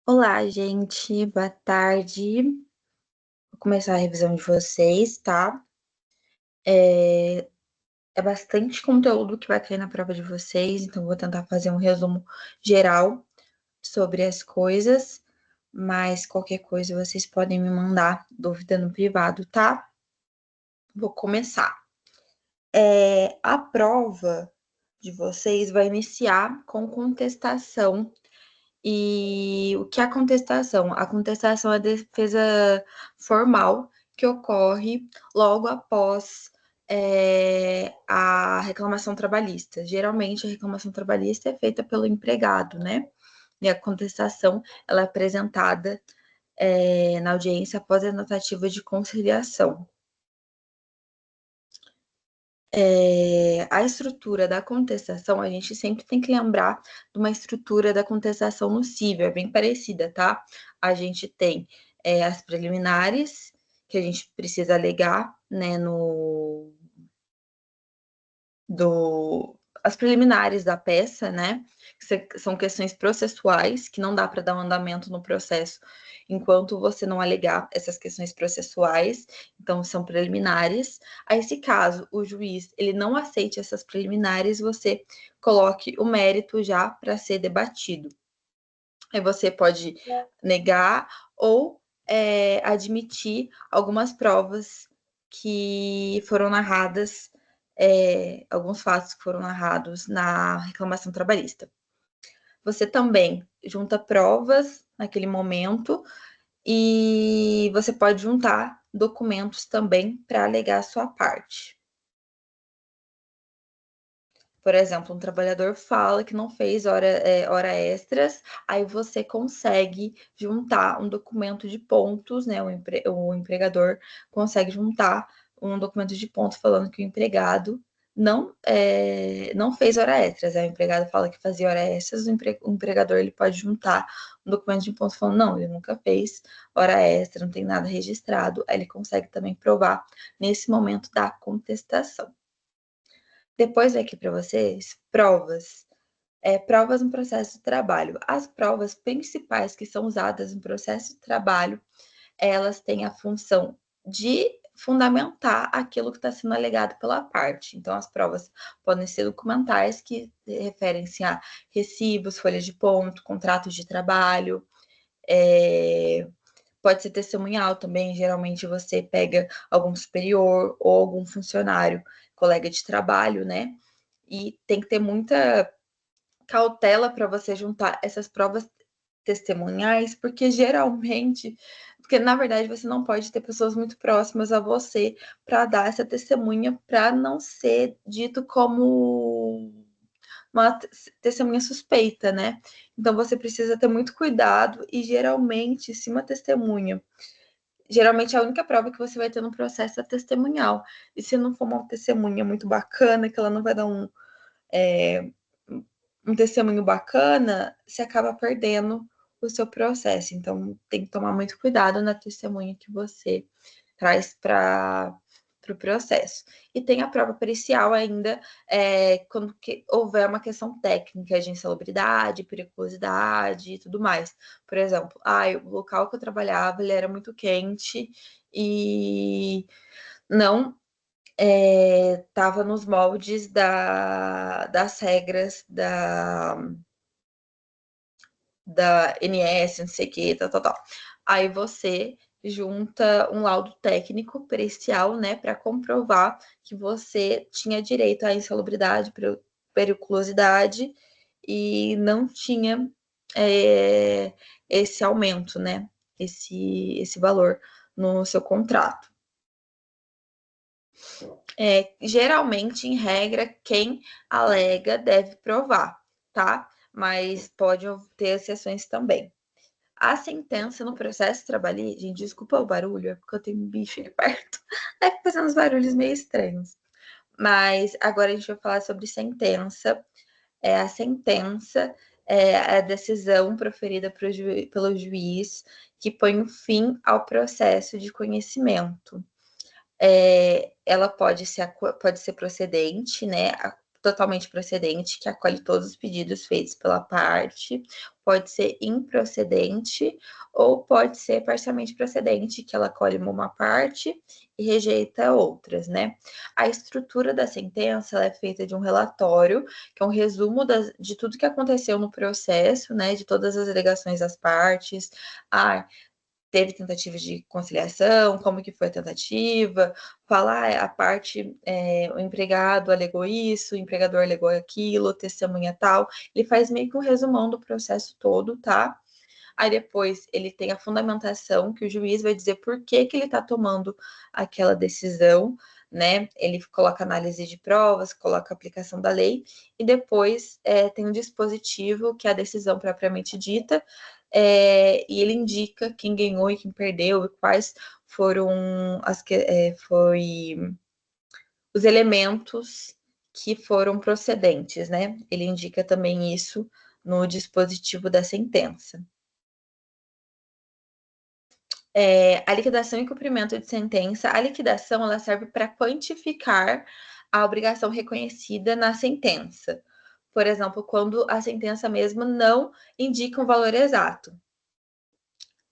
Olá, gente, boa tarde. Vou começar a revisão de vocês, tá? É bastante conteúdo que vai cair na prova de vocês, então vou tentar fazer um resumo geral sobre as coisas, mas qualquer coisa vocês podem me mandar dúvida no privado, tá? Vou começar. A prova de vocês vai iniciar com contestação. E o que é a contestação? A contestação é a defesa formal que ocorre logo após a reclamação trabalhista. Geralmente, a reclamação trabalhista é feita pelo empregado, né? E a contestação ela é apresentada na audiência após a tratativa de conciliação. A estrutura da contestação, a gente sempre tem que lembrar de uma estrutura da contestação no cível, é bem parecida, tá? A gente tem as preliminares, que a gente precisa alegar, né, as preliminares da peça, né? Que são questões processuais, que não dá para dar um andamento no processo enquanto você não alegar essas questões processuais, então são preliminares. Aí, se caso o juiz ele não aceite essas preliminares, você coloque o mérito já para ser debatido. Aí você pode negar ou admitir algumas provas que foram narradas, alguns fatos que foram narrados na reclamação trabalhista. Você também junta provas naquele momento e você pode juntar documentos também para alegar a sua parte. Por exemplo, um trabalhador fala que não fez hora extras, aí você consegue juntar um documento de pontos, né? O empregador consegue juntar um documento de pontos falando que o empregado não fez hora extras. Aí o empregado fala que fazia hora extras, o empregador ele pode juntar um documento de pontos falando, não, ele nunca fez hora extra, não tem nada registrado. Aí ele consegue também provar nesse momento da contestação. Depois aqui para vocês, provas. Provas no processo de trabalho. As provas principais que são usadas no processo de trabalho, elas têm a função de fundamentar aquilo que está sendo alegado pela parte. Então, as provas podem ser documentais, que referem-se a recibos, folhas de ponto, contratos de trabalho, pode ser testemunhal também. Geralmente você pega algum superior ou algum funcionário, colega de trabalho, né? E tem que ter muita cautela para você juntar essas provas testemunhais, porque na verdade você não pode ter pessoas muito próximas a você para dar essa testemunha, para não ser dito como uma testemunha suspeita, né? Então você precisa ter muito cuidado e geralmente, se uma testemunha, geralmente a única prova que você vai ter no processo é testemunhal. E se não for uma testemunha muito bacana, que ela não vai dar um testemunho bacana, você acaba perdendo o seu processo. Então, tem que tomar muito cuidado na testemunha que você traz para o processo. E tem a prova pericial ainda, quando houver uma questão técnica de insalubridade, periculosidade e tudo mais. Por exemplo, o local que eu trabalhava ele era muito quente e não estava nos moldes das regras da NS, não sei o que, tal, tal, tal. Aí você junta um laudo técnico pericial, né, para comprovar que você tinha direito à insalubridade, periculosidade e não tinha esse aumento, né, esse valor no seu contrato. Geralmente, em regra, quem alega deve provar, tá? Mas pode ter exceções também. A sentença no processo trabalhista, gente, desculpa o barulho, é porque eu tenho um bicho aqui perto. É fazendo uns barulhos meio estranhos. Mas agora a gente vai falar sobre sentença. A sentença é a decisão proferida pelo juiz que põe um fim ao processo de conhecimento. Ela pode ser procedente, né? Totalmente procedente, que acolhe todos os pedidos feitos pela parte, pode ser improcedente ou pode ser parcialmente procedente, que ela colhe uma parte e rejeita outras, né? A estrutura da sentença ela é feita de um relatório, que é um resumo de tudo que aconteceu no processo, né? De todas as alegações das partes. Teve tentativa de conciliação, como que foi a tentativa, falar a parte, o empregado alegou isso, o empregador alegou aquilo, testemunha tal. Ele faz meio que um resumão do processo todo, tá? Aí depois ele tem a fundamentação, que o juiz vai dizer por que ele está tomando aquela decisão, né? Ele coloca análise de provas, coloca aplicação da lei, e depois tem um dispositivo, que é a decisão propriamente dita, e ele indica quem ganhou e quem perdeu, e quais foram os elementos que foram procedentes, né? Ele indica também isso no dispositivo da sentença. A liquidação e cumprimento de sentença. A liquidação ela serve para quantificar a obrigação reconhecida na sentença. Por exemplo, quando a sentença mesmo não indica um valor exato.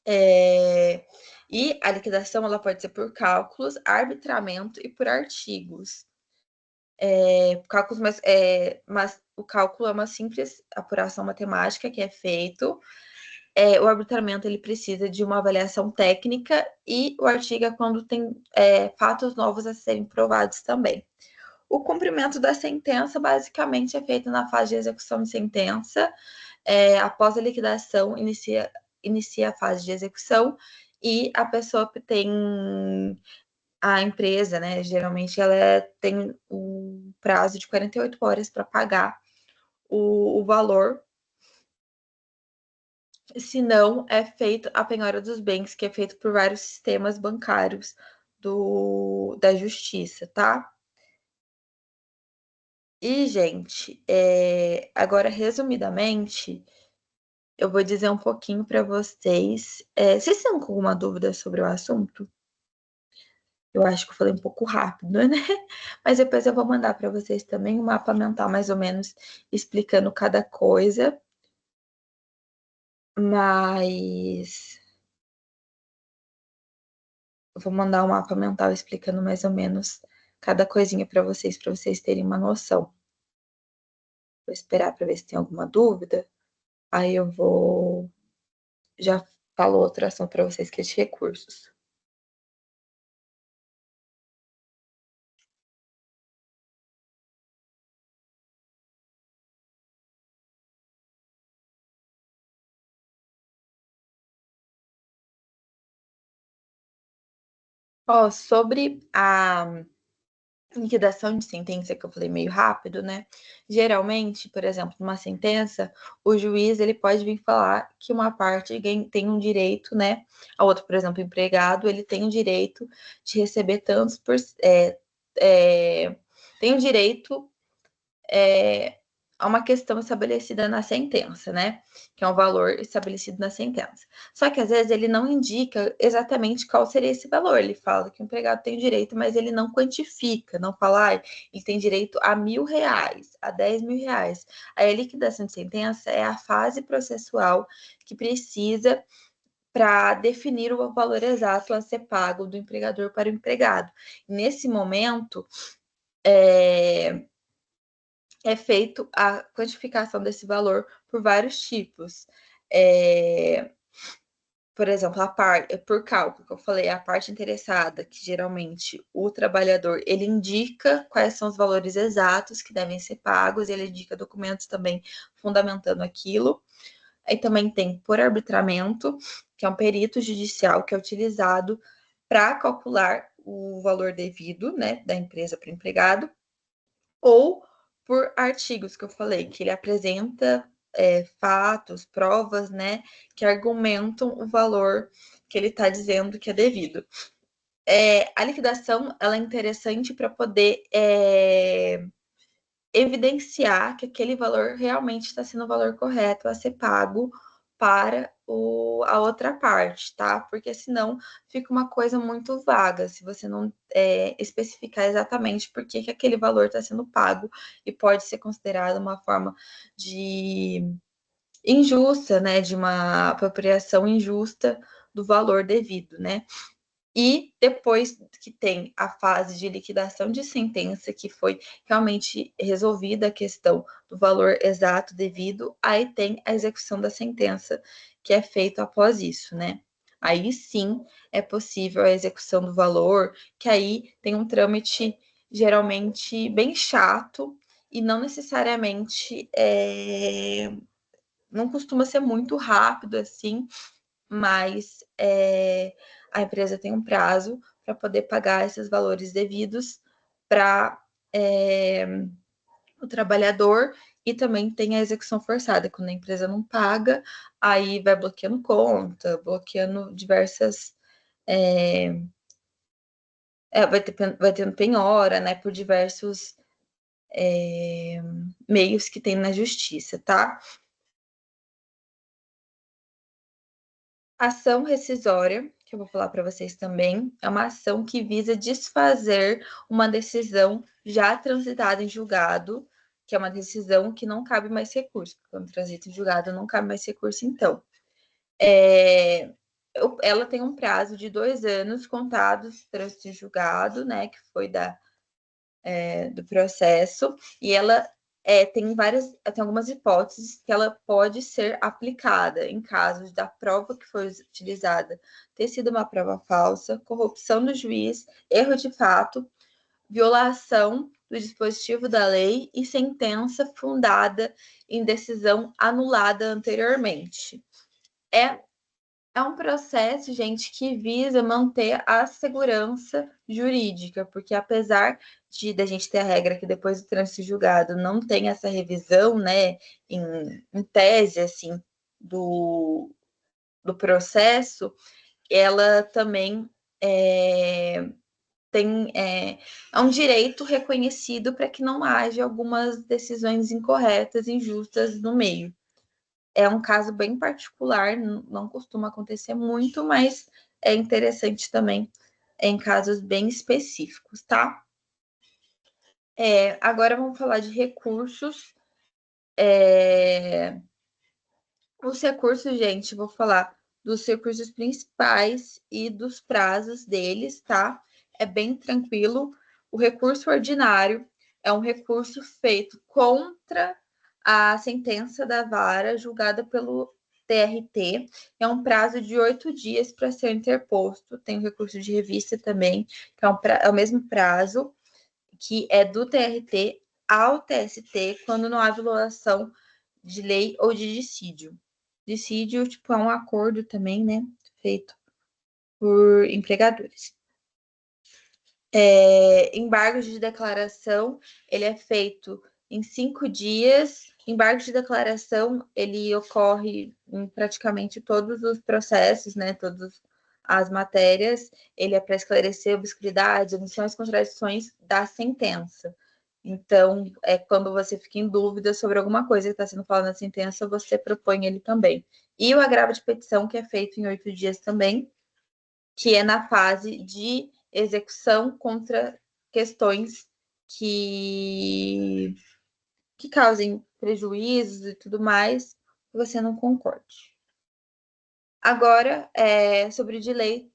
E a liquidação ela pode ser por cálculos, arbitramento e por artigos. Cálculos, mas o cálculo é uma simples apuração matemática que é feito. O arbitramento ele precisa de uma avaliação técnica e o artigo é quando tem fatos novos a serem provados também. O cumprimento da sentença basicamente é feito na fase de execução de sentença. Após a liquidação, inicia a fase de execução e a pessoa tem a empresa, né? Geralmente ela tem o prazo de 48 horas para pagar o valor. Se não, é feito a penhora dos bens, que é feito por vários sistemas bancários da justiça, tá? E, gente, agora, resumidamente, eu vou dizer um pouquinho para vocês. Vocês estão com alguma dúvida sobre o assunto? Eu acho que eu falei um pouco rápido, né? Mas depois eu vou mandar para vocês também um mapa mental, mais ou menos, explicando cada coisa. Mas eu vou mandar um mapa mental explicando mais ou menos cada coisinha para vocês terem uma noção. Vou esperar para ver se tem alguma dúvida. Aí eu vou já falo outra ação para vocês que é de recursos. Sobre a liquidação de sentença, que eu falei meio rápido, né? Geralmente, por exemplo, numa sentença, o juiz ele pode vir falar que uma parte tem um direito, né? A outra, por exemplo, o empregado, ele tem o direito de receber tantos tem o direito a uma questão estabelecida na sentença, né? Que é um valor estabelecido na sentença. Só que às vezes ele não indica exatamente qual seria esse valor. Ele fala que o empregado tem direito, mas ele não quantifica, não fala, ele tem direito a R$ 1.000, a R$ 10.000. Aí a liquidação de sentença é a fase processual que precisa para definir o valor exato a ser pago do empregador para o empregado. Nesse momento, é feito a quantificação desse valor por vários tipos. Por exemplo, por cálculo, que eu falei, a parte interessada, que geralmente o trabalhador, ele indica quais são os valores exatos que devem ser pagos, ele indica documentos também fundamentando aquilo. Aí também tem por arbitramento, que é um perito judicial que é utilizado para calcular o valor devido, né, da empresa para o empregado, ou por artigos que eu falei, que ele apresenta fatos, provas, né, que argumentam o valor que ele está dizendo que é devido. A liquidação ela é interessante para poder evidenciar que aquele valor realmente está sendo o valor correto a ser pago para a outra parte, tá? Porque senão fica uma coisa muito vaga, se você não especificar exatamente por que aquele valor está sendo pago e pode ser considerado uma forma de injusta, né, de uma apropriação injusta do valor devido, né? E depois que tem a fase de liquidação de sentença, que foi realmente resolvida a questão do valor exato devido, aí tem a execução da sentença, que é feita após isso, né? Aí sim é possível a execução do valor, que aí tem um trâmite geralmente bem chato e não necessariamente não costuma ser muito rápido assim, mas a empresa tem um prazo para poder pagar esses valores devidos para o trabalhador e também tem a execução forçada, quando a empresa não paga, aí vai bloqueando conta, bloqueando diversas. Vai tendo penhora, né, por diversos meios que tem na justiça, tá? Ação rescisória, que eu vou falar para vocês também, é uma ação que visa desfazer uma decisão já transitada em julgado, que é uma decisão que não cabe mais recurso. Quando transita em julgado, não cabe mais recurso, então. Ela tem um prazo de 2 anos contados trânsito em julgado, né, que foi do processo, e ela tem algumas hipóteses que ela pode ser aplicada em casos da prova que foi utilizada ter sido uma prova falsa, corrupção do juiz, erro de fato, violação do dispositivo da lei e sentença fundada em decisão anulada anteriormente. É um processo, gente, que visa manter a segurança jurídica, porque apesar da gente ter a regra que depois do trânsito julgado não tem essa revisão, né, em tese, assim, do processo, ela também é um direito reconhecido para que não haja algumas decisões incorretas, injustas no meio. É um caso bem particular, não costuma acontecer muito, mas é interessante também em casos bem específicos, tá? Agora vamos falar de recursos. Os recursos, gente, vou falar dos recursos principais e dos prazos deles, tá? É bem tranquilo. O recurso ordinário é um recurso feito contra a sentença da vara julgada pelo TRT. É um prazo de 8 dias para ser interposto. Tem o recurso de revista também, que é o mesmo prazo, que é do TRT ao TST, quando não há violação de lei ou de dissídio. Dissídio, tipo, é um acordo também, né? Feito por empregadores. Embargo de declaração, ele é feito em 5 dias. Embargo de declaração, ele ocorre em praticamente todos os processos, né? Todas as matérias. Ele é para esclarecer obscuridades, omissões, contradições da sentença. Então, quando você fica em dúvida sobre alguma coisa que está sendo falada na sentença, você propõe ele também. E o agravo de petição, que é feito em 8 dias também, que é na fase de execução contra questões que, que causem prejuízos e tudo mais, que você não concorde. Agora, sobre direito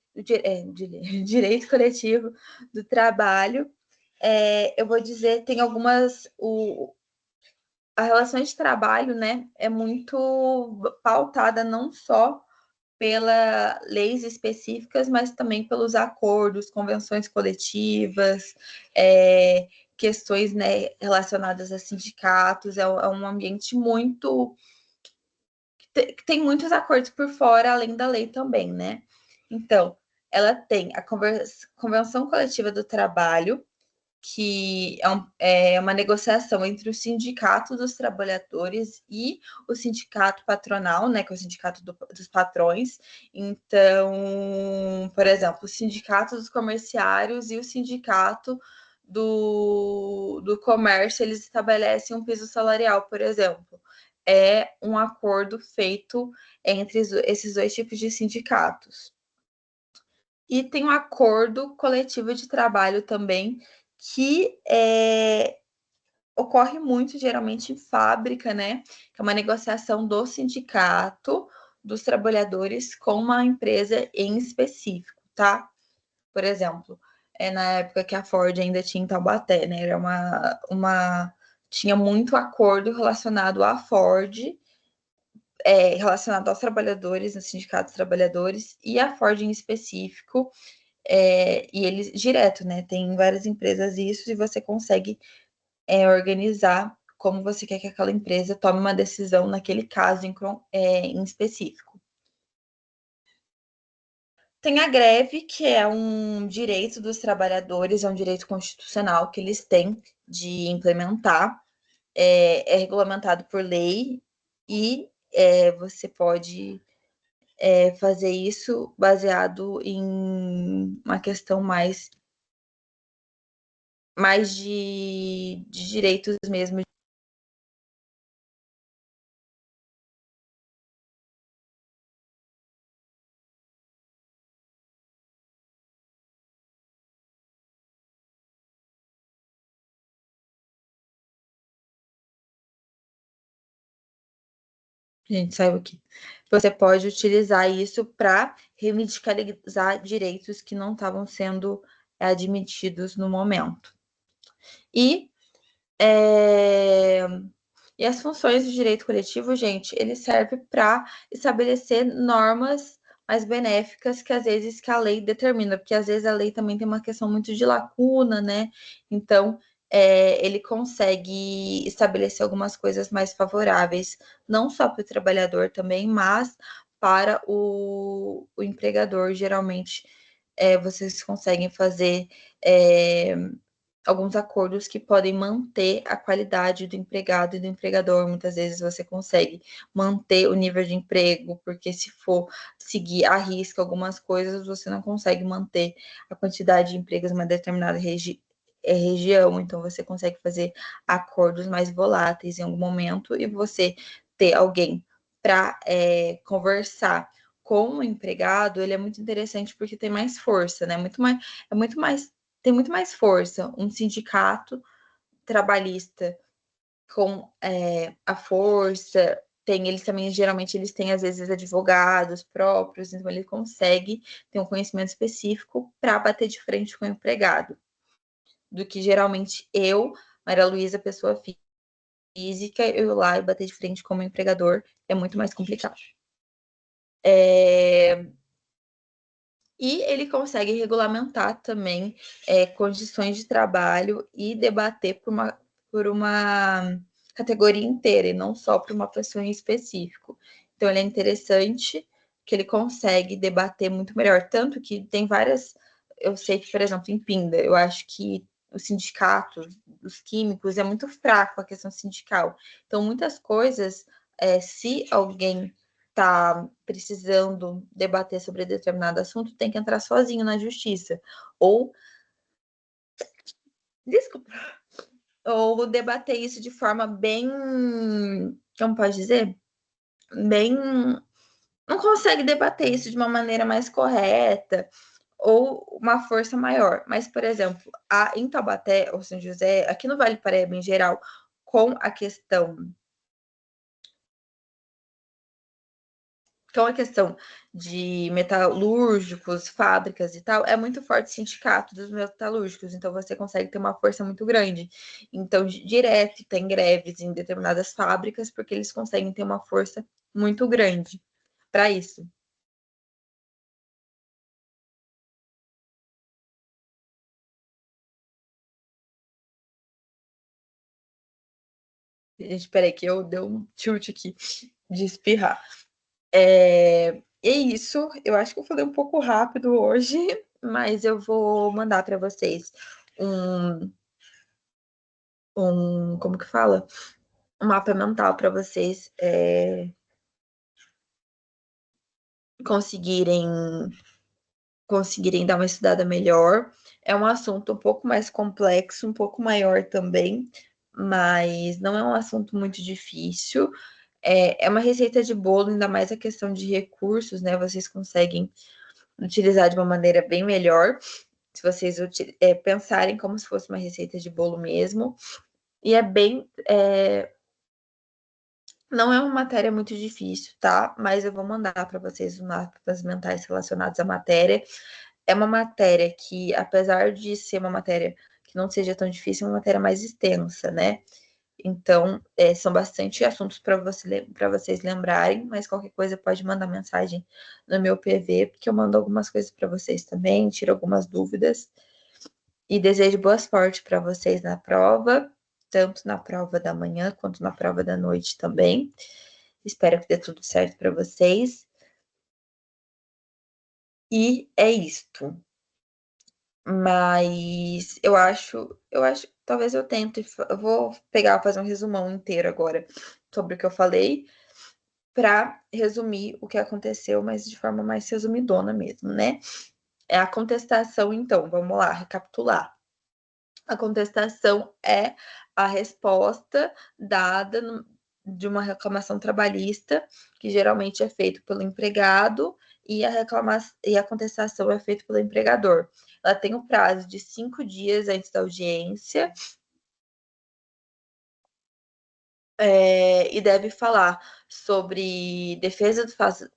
coletivo do trabalho, eu vou dizer, tem algumas. A relação de trabalho, né, é muito pautada não só pelas leis específicas, mas também pelos acordos, convenções coletivas, questões, né, relacionadas a sindicatos. É um ambiente muito que tem muitos acordos por fora, além da lei também, né? Então, ela tem a Convenção Coletiva do Trabalho, que é uma negociação entre o sindicato dos trabalhadores e o sindicato patronal, né, que é o sindicato dos patrões. Então, por exemplo, o sindicato dos comerciários e o sindicato do comércio, eles estabelecem um piso salarial, por exemplo. É um acordo feito entre esses dois tipos de sindicatos. E tem um acordo coletivo de trabalho também, que ocorre muito geralmente em fábrica, né? Que é uma negociação do sindicato dos trabalhadores com uma empresa em específico, tá? Por exemplo, na época que a Ford ainda tinha em Taubaté, né? Era tinha muito acordo relacionado à Ford, relacionado aos trabalhadores, no sindicato dos trabalhadores, e a Ford em específico, e eles direto, né? Tem várias empresas isso, e você consegue organizar como você quer que aquela empresa tome uma decisão naquele caso em específico. Tem a greve, que é um direito dos trabalhadores, é um direito constitucional que eles têm de implementar, é regulamentado por lei e você pode fazer isso baseado em uma questão mais de direitos mesmo. Gente, saiu aqui. Você pode utilizar isso para reivindicalizar direitos que não estavam sendo admitidos no momento. E, é, e as funções do direito coletivo, gente, ele serve para estabelecer normas mais benéficas que às vezes que a lei determina, porque às vezes a lei também tem uma questão muito de lacuna, né? Então, ele consegue estabelecer algumas coisas mais favoráveis, não só para o trabalhador também, mas para o empregador. Geralmente, vocês conseguem fazer alguns acordos que podem manter a qualidade do empregado e do empregador. Muitas vezes você consegue manter o nível de emprego, porque se for seguir à risca algumas coisas, você não consegue manter a quantidade de empregos em uma determinada região. Então, você consegue fazer acordos mais voláteis em algum momento e você ter alguém para conversar com o empregado, ele é muito interessante porque tem mais força, né? É muito mais tem muito mais força um sindicato trabalhista com a força. Eles também, geralmente, eles têm, às vezes, advogados próprios, então ele consegue ter um conhecimento específico para bater de frente com o empregado, do que geralmente eu, Maria Luísa, pessoa física, eu ir lá e bater de frente como empregador é muito mais complicado. E ele consegue regulamentar também condições de trabalho e debater por uma categoria inteira, e não só por uma pessoa em específico. Então, ele é interessante que ele consegue debater muito melhor. Tanto que tem várias. Eu sei que, por exemplo, em Pinda, eu acho que o sindicato dos químicos é muito fraco a questão sindical. Então, muitas coisas, se alguém está precisando debater sobre determinado assunto, tem que entrar sozinho na justiça. Ou, desculpa, ou debater isso de forma bem, como pode dizer? Bem. Não consegue debater isso de uma maneira mais correta ou uma força maior. Mas, por exemplo, em Taubaté ou São José, aqui no Vale do Paraíba em geral, com a questão Então, a questão de metalúrgicos, fábricas e tal, é muito forte o sindicato dos metalúrgicos, então você consegue ter uma força muito grande. Então, direto tem greves em determinadas fábricas, porque eles conseguem ter uma força muito grande para isso. Gente, espera aí que eu dei um chute aqui de espirrar. É isso, eu acho que eu falei um pouco rápido hoje, mas eu vou mandar para vocês um, como que fala? Um mapa mental para vocês conseguirem dar uma estudada melhor. É um assunto um pouco mais complexo, um pouco maior também, mas não é um assunto muito difícil. É uma receita de bolo, ainda mais a questão de recursos, né? Vocês conseguem utilizar de uma maneira bem melhor, se vocês pensarem como se fosse uma receita de bolo mesmo. E é bem. Não é uma matéria muito difícil, tá? Mas eu vou mandar para vocês os mapas mentais relacionados à matéria. É uma matéria que, apesar de ser uma matéria que não seja tão difícil, é uma matéria mais extensa, né? Então, são bastante assuntos para vocês lembrarem, mas qualquer coisa pode mandar mensagem no meu PV, porque eu mando algumas coisas para vocês também, tiro algumas dúvidas. E desejo boa sorte para vocês na prova, tanto na prova da manhã quanto na prova da noite também. Espero que dê tudo certo para vocês. E é isto. Mas talvez eu tente, eu vou pegar, fazer um resumão inteiro agora sobre o que eu falei, para resumir o que aconteceu, mas de forma mais resumidona mesmo, né? É a contestação, então, vamos lá, recapitular. A contestação é a resposta dada de uma reclamação trabalhista, que geralmente é feito pelo empregado, e a contestação é feita pelo empregador. Ela tem o prazo de 5 dias antes da audiência, e deve falar sobre defesa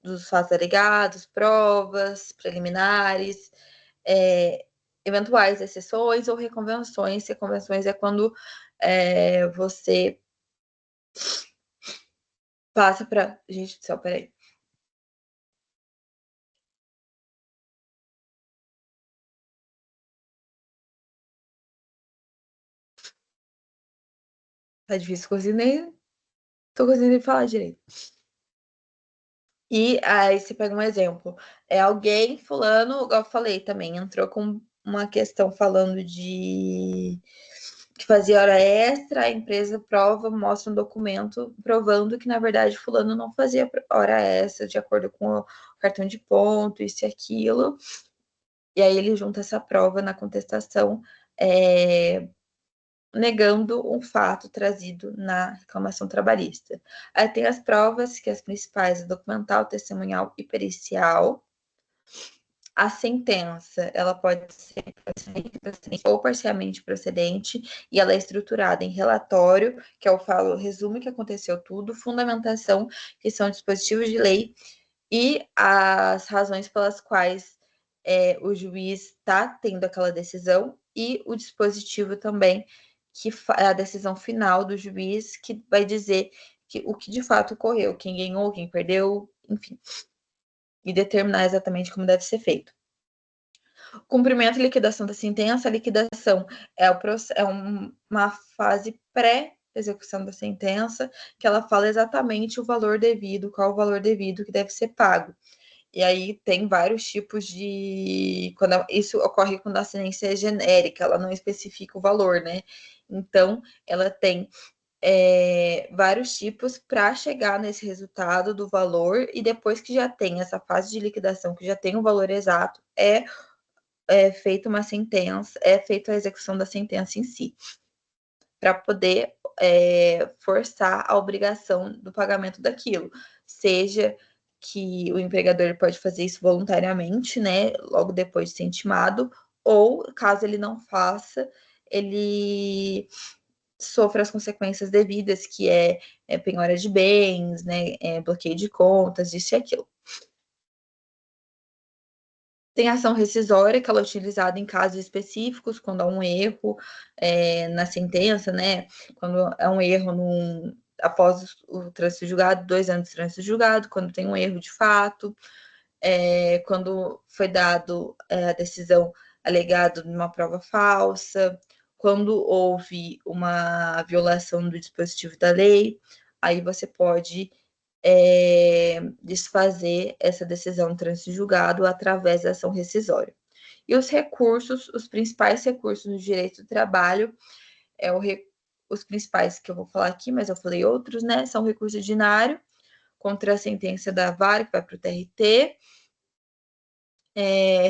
dos fatos alegados, provas preliminares, eventuais exceções ou reconvenções. Reconvenções é quando você passa para. Gente do céu, peraí. Tá difícil cozinhar, tô conseguindo falar direito. E aí você pega um exemplo. É alguém, fulano, igual eu falei também, entrou com uma questão falando de que fazia hora extra, a empresa prova, mostra um documento provando que, na verdade, fulano não fazia hora extra de acordo com o cartão de ponto, isso e aquilo. E aí ele junta essa prova na contestação, negando um fato trazido na reclamação trabalhista. Aí tem as provas, que as principais, a documental, testemunhal e pericial. A sentença, ela pode ser procedente ou parcialmente procedente, e ela é estruturada em relatório, que eu falo, resumo o que aconteceu tudo, fundamentação, que são dispositivos de lei, e as razões pelas quais o juiz está tendo aquela decisão, e o dispositivo também, que é a decisão final do juiz, que vai dizer o que de fato ocorreu, quem ganhou, quem perdeu, enfim, e determinar exatamente como deve ser feito. Cumprimento e liquidação da sentença. A liquidação é uma fase pré-execução da sentença, que ela fala exatamente o valor devido, qual o valor devido que deve ser pago. E aí tem vários tipos de. Isso ocorre quando a ciência é genérica, ela não especifica o valor, né? Então, ela tem vários tipos para chegar nesse resultado do valor, e depois que já tem essa fase de liquidação, que já tem o valor exato, feita uma sentença, é feita a execução da sentença em si, para poder forçar a obrigação do pagamento daquilo, seja que o empregador pode fazer isso voluntariamente, né, logo depois de ser intimado, ou caso ele não faça, ele sofra as consequências devidas, que penhora de bens, né, bloqueio de contas, isso e aquilo. Tem ação rescisória, que ela é utilizada em casos específicos, quando há um erro na sentença, né? Quando há um erro após o trânsito julgado, 2 anos de trânsito julgado, quando tem um erro de fato, quando foi dado a decisão alegada de uma prova falsa, quando houve uma violação do dispositivo da lei, aí você pode desfazer essa decisão trânsito julgado através da ação rescisória. E os recursos, os principais recursos no direito do trabalho, os principais que eu vou falar aqui, mas eu falei outros, né? São recurso ordinário contra a sentença da vara, que vai para o TRT,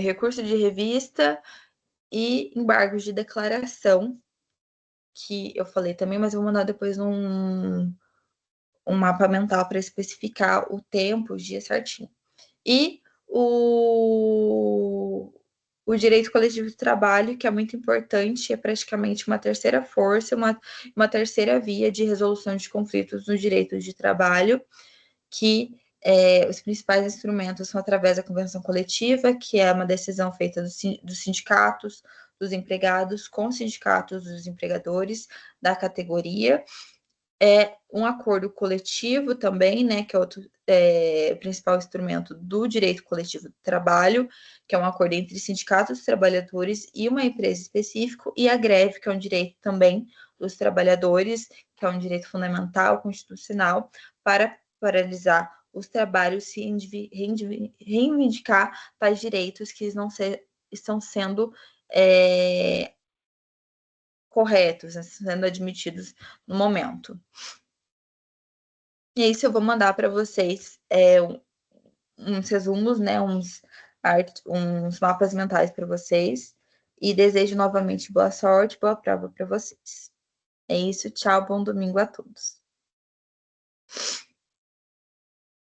recurso de revista e embargos de declaração, que eu falei também, mas eu vou mandar depois um mapa mental para especificar o tempo, os dias certinho. E o direito coletivo do trabalho, que é muito importante, é praticamente uma terceira força, uma terceira via de resolução de conflitos no direito de trabalho, que os principais instrumentos são através da convenção coletiva, que é uma decisão feita dos sindicatos, dos empregados, com os sindicatos dos empregadores da categoria, um acordo coletivo também, né, que é outro principal instrumento do direito coletivo do trabalho, que é um acordo entre sindicatos dos trabalhadores e uma empresa específica, e a greve, que é um direito também dos trabalhadores, que é um direito fundamental, constitucional, para paralisar os trabalhos e reivindicar tais direitos que não estão sendo corretos, né, sendo admitidos no momento. E isso eu vou mandar para vocês uns resumos, né, uns mapas mentais para vocês. E desejo novamente boa sorte, boa prova para vocês. É isso, tchau, bom domingo a todos.